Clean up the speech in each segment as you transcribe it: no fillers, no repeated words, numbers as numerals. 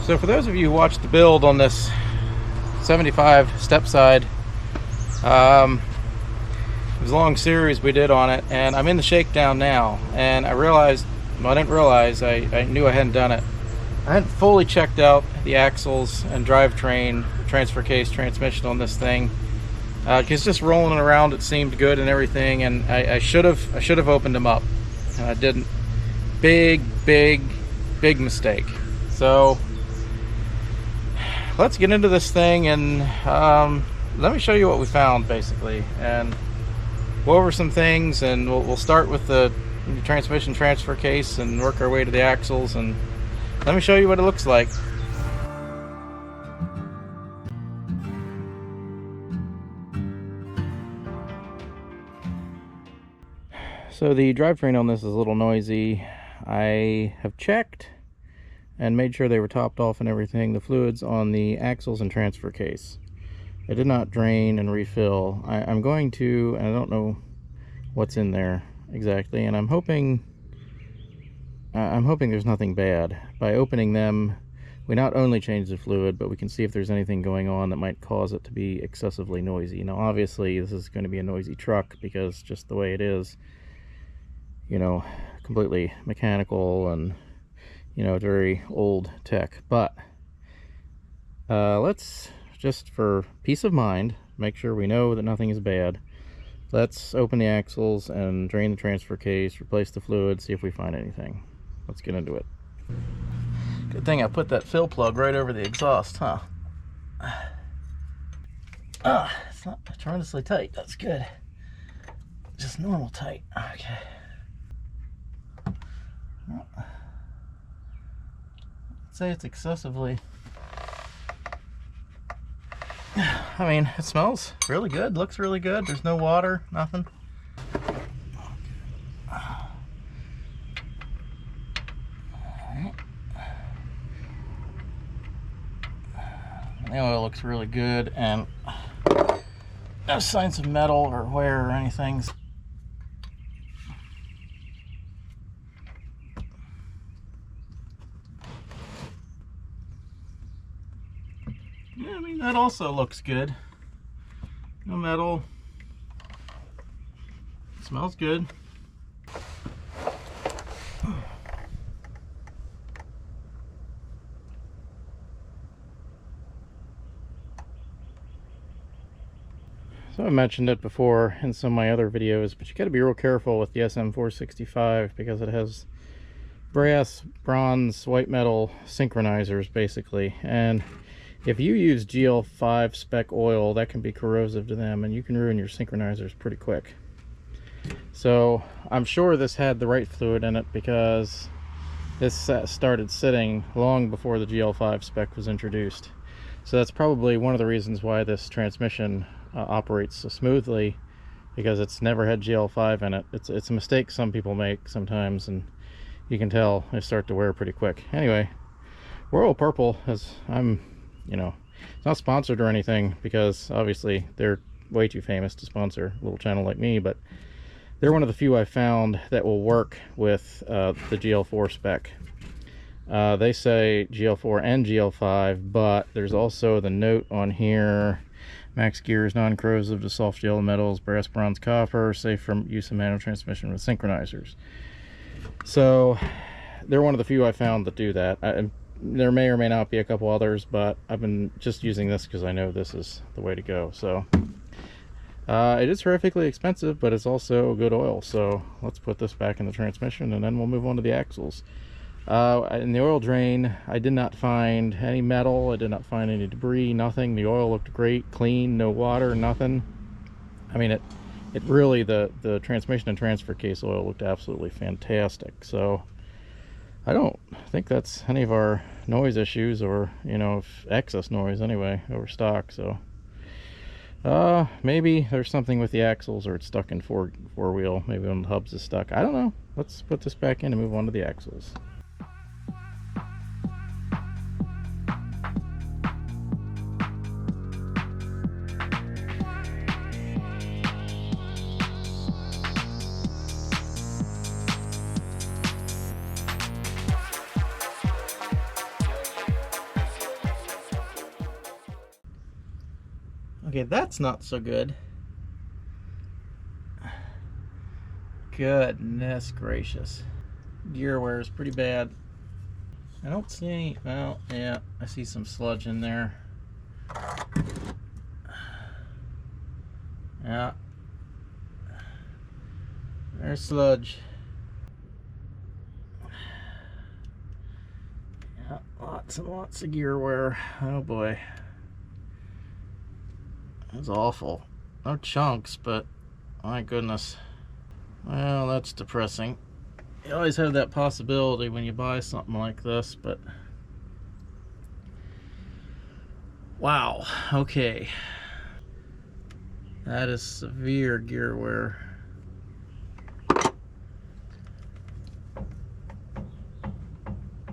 So for those of you who watched the build on this 75 stepside, it was a long series we did on it, and I'm in the shakedown now, and I realized, well, I didn't realize, I knew I hadn't done it. I hadn't fully checked out the axles and drivetrain, transfer case, transmission on this thing. Because just rolling it around, it seemed good and everything, and I should have opened them up, and I didn't. Big mistake. So let's get into this thing, and let me show you what we found basically, and go over some things, and we'll start with the transmission transfer case and work our way to the axles, and let me show you what it looks like. So the drivetrain on this is a little noisy. I have checked and made sure they were topped off and everything. The fluids on the axles and transfer case, I did not drain and refill. I'm going to, and I don't know what's in there exactly, and I'm hoping there's nothing bad. By opening them, we not only change the fluid, but we can see if there's anything going on that might cause it to be excessively noisy. Now obviously this is going to be a noisy truck because just the way it is, you know, completely mechanical, and you know, very old tech. But let's, just for peace of mind, make sure we know that nothing is bad. Let's open the axles and drain the transfer case, replace the fluid, see if we find anything. Let's get into it. Good thing I put that fill plug right over the exhaust, huh? It's not tremendously tight. That's good. Just normal tight. Okay. I'd say it's excessively, I mean, it smells really good, looks really good. There's no water, nothing. The oil looks really good, and no signs of metal or wear or anything. Yeah, I mean, that also looks good. No metal. Smells good. So I mentioned it before in some of my other videos, but you got to be real careful with the SM465 because it has brass, bronze, white metal synchronizers basically, and if you use GL5 spec oil, that can be corrosive to them, and you can ruin your synchronizers pretty quick. So I'm sure this had the right fluid in it because this started sitting long before the GL5 spec was introduced. So that's probably one of the reasons why this transmission operates so smoothly, because it's never had GL5 in it. It's a mistake some people make sometimes, and you can tell they start to wear pretty quick. Anyway, Royal Purple, as you know, it's not sponsored or anything, because obviously they're way too famous to sponsor a little channel like me, but they're one of the few I found that will work with the GL4 spec. They say GL4 and GL5, but there's also the note on here: max gear is non-corrosive to soft yellow metals, brass, bronze, copper, safe from use in manual transmission with synchronizers. So they're one of the few I found that do that. There may or may not be a couple others, but I've been just using this because I know this is the way to go. So it is horrifically expensive, but it's also good oil. So let's put this back in the transmission, and then we'll move on to the axles. In the oil drain, I did not find any metal, I did not find any debris, nothing. The oil looked great, clean, no water, nothing. I mean, it really, the transmission and transfer case oil looked absolutely fantastic. So I don't think that's any of our noise issues, or, you know, excess noise anyway, over stock. So maybe there's something with the axles, or it's stuck in four wheel. Maybe one of the hubs is stuck. I don't know. Let's put this back in and move on to the axles. Okay, that's not so good. Goodness gracious. Gear wear is pretty bad. I don't see any, well, yeah, I see some sludge in there. Yeah. There's sludge. Yeah, lots and lots of gear wear. Oh boy. That's awful. No chunks, but my goodness. Well, that's depressing. You always have that possibility when you buy something like this, but wow, okay. That is severe gear wear.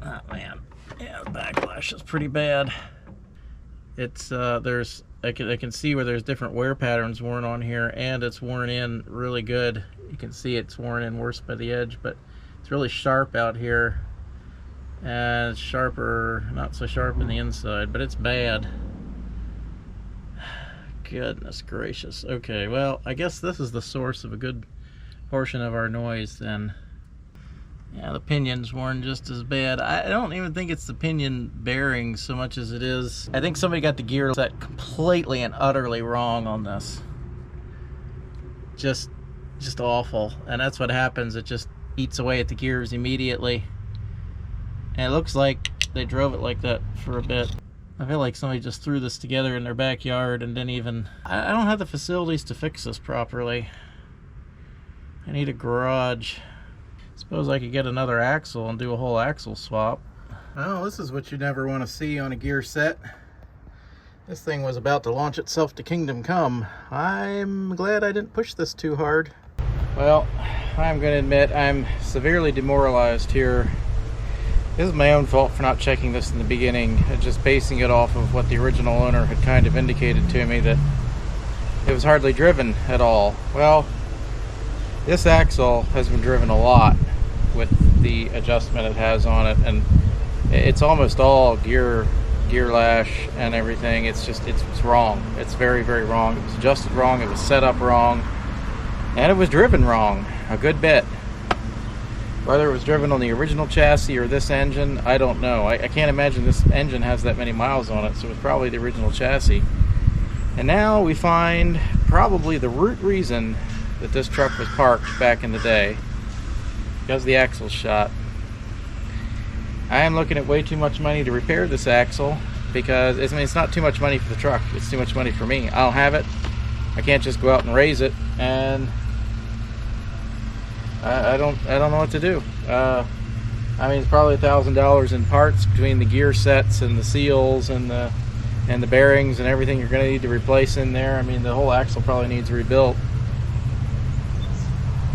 Oh man, yeah, the backlash is pretty bad. It's there's I can see where there's different wear patterns worn on here, and it's worn in really good. You can see it's worn in worse by the edge, but it's really sharp out here, and it's sharper, not so sharp in the inside, but it's bad. Goodness gracious. Okay, well, I guess this is the source of a good portion of our noise then. Yeah, the pinion's worn just as bad. I don't even think it's the pinion bearing so much as it is. I think somebody got the gear set completely and utterly wrong on this. Just awful. And that's what happens. It just eats away at the gears immediately. And it looks like they drove it like that for a bit. I feel like somebody just threw this together in their backyard and didn't even... I don't have the facilities to fix this properly. I need a garage. Suppose I could get another axle and do a whole axle swap. Well, this is what you never want to see on a gear set. This thing was about to launch itself to Kingdom Come. I'm glad I didn't push this too hard. Well, I'm going to admit I'm severely demoralized here. This is my own fault for not checking this in the beginning, just basing it off of what the original owner had kind of indicated to me, that it was hardly driven at all. Well, this axle has been driven a lot with the adjustment it has on it, and it's almost all gear lash and everything. It's wrong. It's very, very wrong. It was adjusted wrong, it was set up wrong, and it was driven wrong a good bit. Whether it was driven on the original chassis or this engine, I don't know. I can't imagine this engine has that many miles on it, so it was probably the original chassis. And now we find probably the root reason that this truck was parked back in the day, because the axle's shot. I am looking at way too much money to repair this axle, because it's not too much money for the truck, it's too much money for me. I don't have it. I can't just go out and raise it, and I don't know what to do. I mean, it's probably $1,000 in parts between the gear sets and the seals and the bearings and everything you're going to need to replace in there. I mean, the whole axle probably needs rebuilt.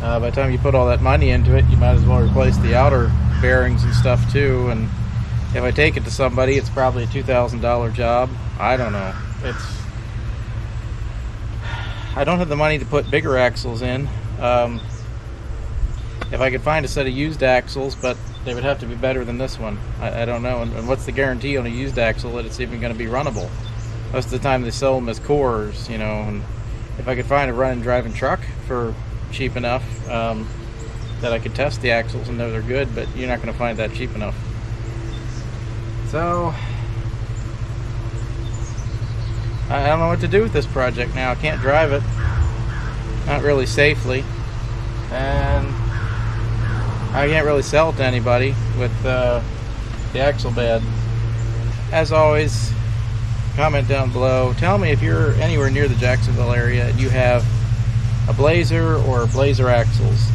By the time you put all that money into it, you might as well replace the outer bearings and stuff too. And if I take it to somebody, it's probably a $2,000 job. I don't know. I don't have the money to put bigger axles in. If I could find a set of used axles, but they would have to be better than this one. I don't know. And what's the guarantee on a used axle that it's even going to be runnable? Most of the time they sell them as cores, you know. And if I could find a running driving truck for cheap enough that I could test the axles and know they're good, but you're not going to find that cheap enough. So I don't know what to do with this project now. I can't drive it, not really safely, and I can't really sell it to anybody with the axle bed. As always, comment down below. Tell me if you're anywhere near the Jacksonville area and you have a Blazer or Blazer axles.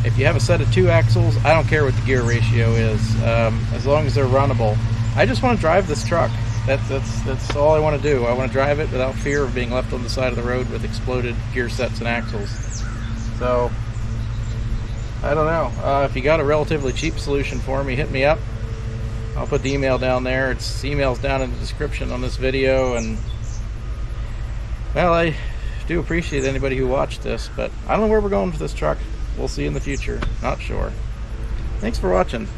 If you have a set of 2 axles, I don't care what the gear ratio is, as long as they're runnable. I just want to drive this truck. That's all I want to do. I want to drive it without fear of being left on the side of the road with exploded gear sets and axles. So I don't know. If you got a relatively cheap solution for me, hit me up. I'll put the email down there. Email's down in the description on this video. And well, I do appreciate anybody who watched this, but I don't know where we're going with this truck. We'll see in the future. Not sure. Thanks for watching.